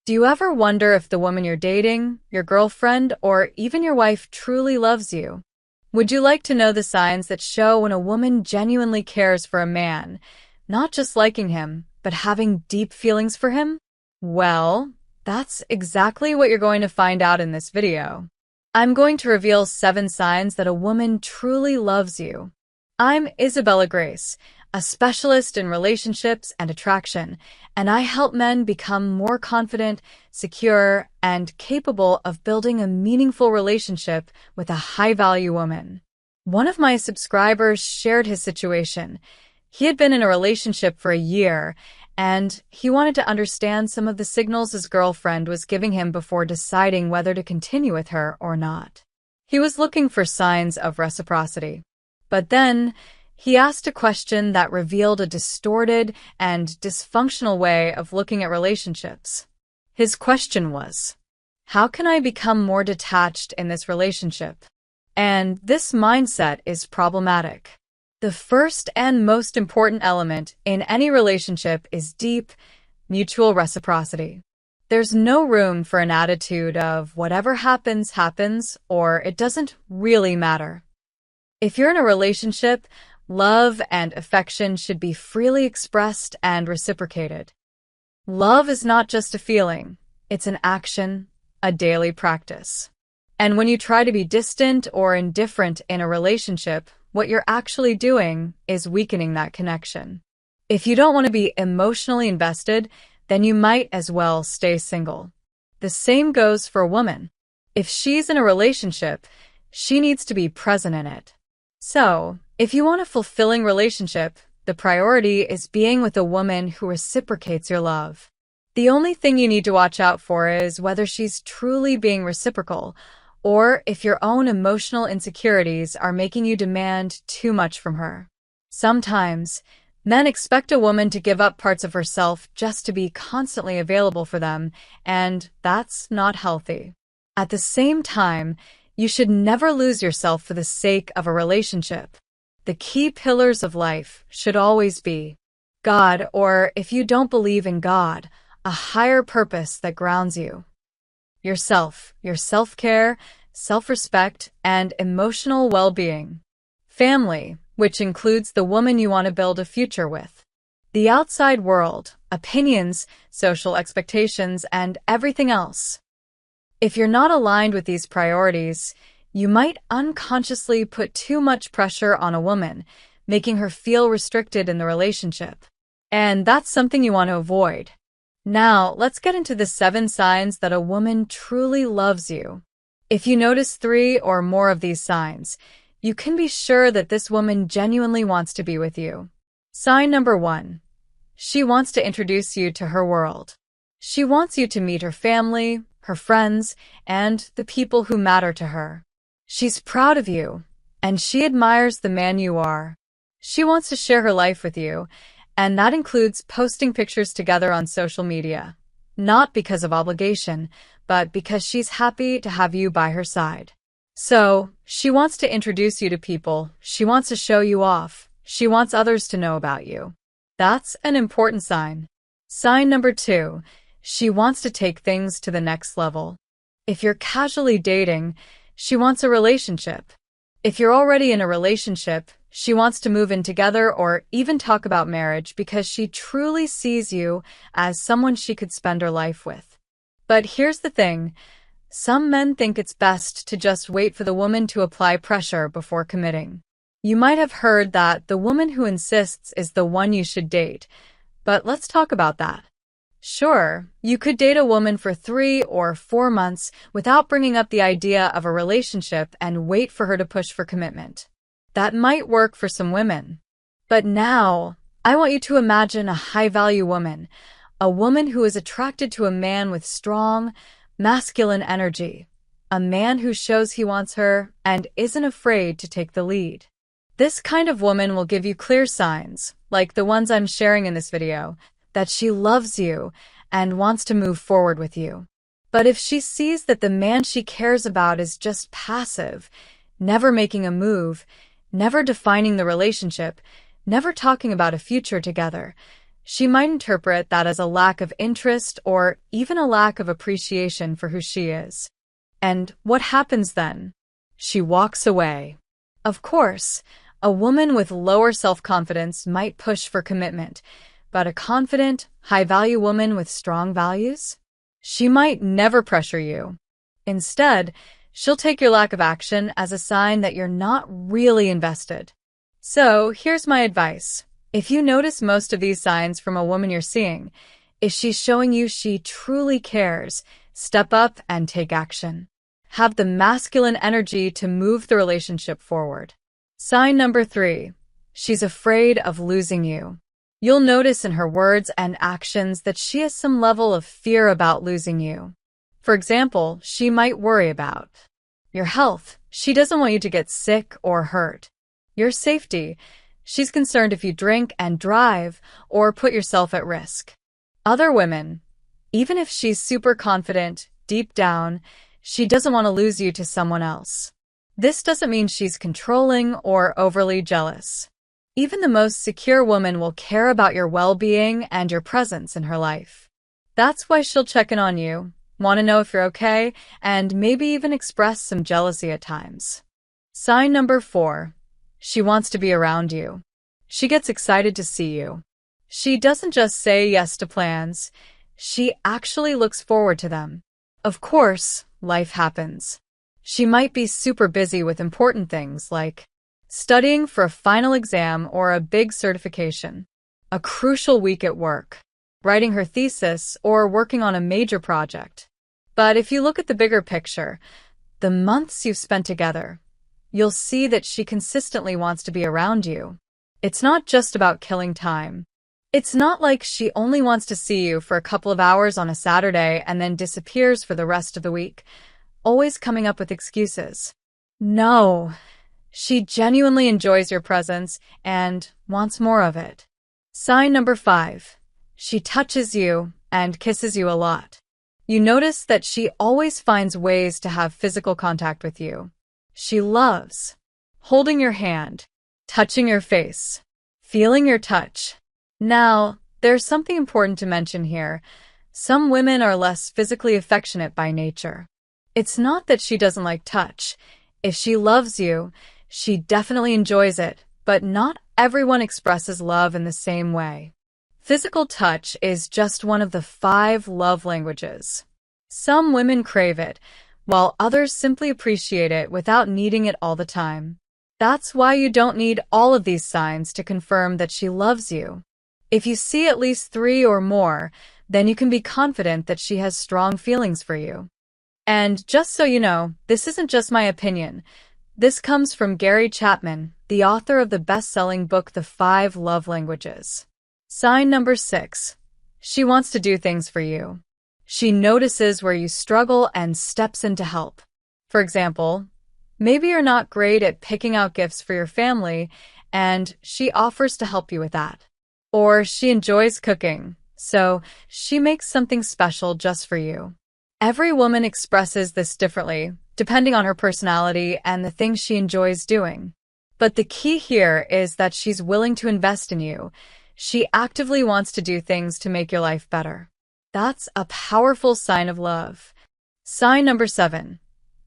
Do you ever wonder if the woman you're dating, your girlfriend, or even your wife truly loves you? Would you like to know the signs that show when a woman genuinely cares for a man, not just liking him, but having deep feelings for him? Well, that's exactly what you're going to find out in this video. I'm going to reveal 7 signs that a woman truly loves you. I'm Isabella Grace, a specialist in relationships and attraction, and I help men become more confident, secure, and capable of building a meaningful relationship with a high-value woman. One of my subscribers shared his situation. He had been in a relationship for a year, and he wanted to understand some of the signals his girlfriend was giving him before deciding whether to continue with her or not. He was looking for signs of reciprocity. But then, he asked a question that revealed a distorted and dysfunctional way of looking at relationships. His question was, how can I become more detached in this relationship? And this mindset is problematic. The first and most important element in any relationship is deep, mutual reciprocity. There's no room for an attitude of whatever happens, happens, or it doesn't really matter. If you're in a relationship, love and affection should be freely expressed and reciprocated. Love is not just a feeling, it's an action, a daily practice. And when you try to be distant or indifferent in a relationship, what you're actually doing is weakening that connection. If you don't want to be emotionally invested, then you might as well stay single. The same goes for a woman. If she's in a relationship, she needs to be present in it. So, if you want a fulfilling relationship, the priority is being with a woman who reciprocates your love. The only thing you need to watch out for is whether she's truly being reciprocal, or if your own emotional insecurities are making you demand too much from her. Sometimes, men expect a woman to give up parts of herself just to be constantly available for them, and that's not healthy. At the same time, you should never lose yourself for the sake of a relationship. The key pillars of life should always be God, or if you don't believe in God, a higher purpose that grounds you. Yourself, your self-care, self-respect, and emotional well-being. Family, which includes the woman you want to build a future with. The outside world, opinions, social expectations, and everything else. If you're not aligned with these priorities, you might unconsciously put too much pressure on a woman, making her feel restricted in the relationship. And that's something you want to avoid. Now, let's get into the 7 signs that a woman truly loves you. If you notice 3 or more of these signs, you can be sure that this woman genuinely wants to be with you. Sign number 1. She wants to introduce you to her world. She wants you to meet her family, her friends, and the people who matter to her. She's proud of you, and she admires the man you are. She wants to share her life with you, and that includes posting pictures together on social media. Not because of obligation, but because she's happy to have you by her side. So, she wants to introduce you to people, she wants to show you off, she wants others to know about you. That's an important sign. Sign number 2. She wants to take things to the next level. If you're casually dating, she wants a relationship. If you're already in a relationship, she wants to move in together or even talk about marriage because she truly sees you as someone she could spend her life with. But here's the thing. Some men think it's best to just wait for the woman to apply pressure before committing. You might have heard that the woman who insists is the one you should date, but let's talk about that. Sure, you could date a woman for 3 or 4 months without bringing up the idea of a relationship and wait for her to push for commitment. That might work for some women. But now, I want you to imagine a high-value woman, a woman who is attracted to a man with strong, masculine energy, a man who shows he wants her and isn't afraid to take the lead. This kind of woman will give you clear signs, like the ones I'm sharing in this video, that she loves you and wants to move forward with you. But if she sees that the man she cares about is just passive, never making a move, never defining the relationship, never talking about a future together, She might interpret that as a lack of interest or even a lack of appreciation for who she is. And what happens then? She walks away. Of course, a woman with lower self-confidence might push for commitment, but a confident, high-value woman with strong values? She might never pressure you. Instead, she'll take your lack of action as a sign that you're not really invested. So, here's my advice. If you notice most of these signs from a woman you're seeing, if she's showing you she truly cares, step up and take action. Have the masculine energy to move the relationship forward. Sign number 3. She's afraid of losing you. You'll notice in her words and actions that she has some level of fear about losing you. For example, she might worry about your health. She doesn't want you to get sick or hurt. Your safety. She's concerned if you drink and drive or put yourself at risk. Other women, even if she's super confident, deep down, she doesn't want to lose you to someone else. This doesn't mean she's controlling or overly jealous. Even the most secure woman will care about your well-being and your presence in her life. That's why she'll check in on you, want to know if you're okay, and maybe even express some jealousy at times. Sign number 4. She wants to be around you. She gets excited to see you. She doesn't just say yes to plans. She actually looks forward to them. Of course, life happens. She might be super busy with important things like studying for a final exam or a big certification, a crucial week at work, writing her thesis, or working on a major project. But if you look at the bigger picture, the months you've spent together, you'll see that she consistently wants to be around you. It's not just about killing time. It's not like she only wants to see you for a couple of hours on a Saturday and then disappears for the rest of the week, always coming up with excuses. No, she genuinely enjoys your presence and wants more of it. Sign number 5. She touches you and kisses you a lot. You notice that she always finds ways to have physical contact with you. She loves holding your hand, touching your face, feeling your touch. Now, there's something important to mention here. Some women are less physically affectionate by nature. It's not that she doesn't like touch. If she loves you, she definitely enjoys it, but not everyone expresses love in the same way. Physical touch is just one of the 5 love languages. Some women crave it, while others simply appreciate it without needing it all the time. That's why you don't need all of these signs to confirm that she loves you. If you see at least 3 or more, then you can be confident that she has strong feelings for you. And just so you know, this isn't just my opinion. This comes from Gary Chapman, the author of the best-selling book The 5 Love Languages. Sign number 6. She wants to do things for you. She notices where you struggle and steps in to help. For example, maybe you're not great at picking out gifts for your family, and she offers to help you with that. Or she enjoys cooking, so she makes something special just for you. Every woman expresses this differently, depending on her personality and the things she enjoys doing. But the key here is that she's willing to invest in you. She actively wants to do things to make your life better. That's a powerful sign of love. Sign number 7.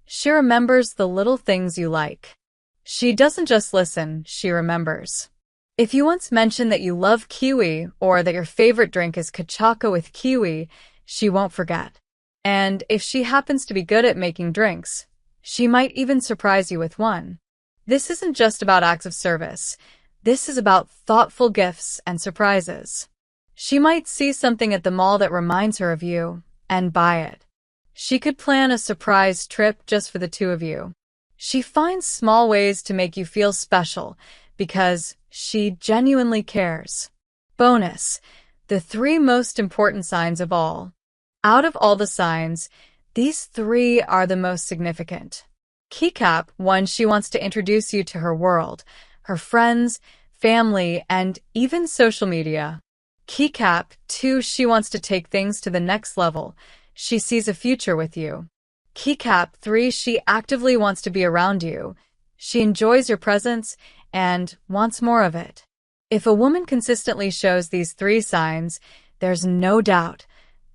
She remembers the little things you like. She doesn't just listen, she remembers. If you once mentioned that you love kiwi or that your favorite drink is cachaca with kiwi, she won't forget. And if she happens to be good at making drinks, she might even surprise you with one. This isn't just about acts of service. This is about thoughtful gifts and surprises. She might see something at the mall that reminds her of you and buy it. She could plan a surprise trip just for the 2 of you. She finds small ways to make you feel special because she genuinely cares. Bonus: the 3 most important signs of all. Out of all the signs, these 3 are the most significant. Keycap: 1. She wants to introduce you to her world, her friends, family, and even social media. Keycap: 2. She wants to take things to the next level. She sees a future with you. Keycap: 3. She actively wants to be around you. She enjoys your presence and wants more of it. If a woman consistently shows these three signs, there's no doubt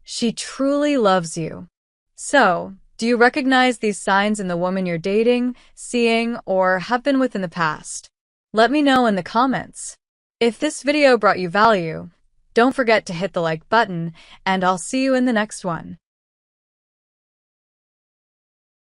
she truly loves you. So, do you recognize these signs in the woman you're dating, seeing, or have been with in the past? Let me know in the comments. If this video brought you value, don't forget to hit the like button, and I'll see you in the next one.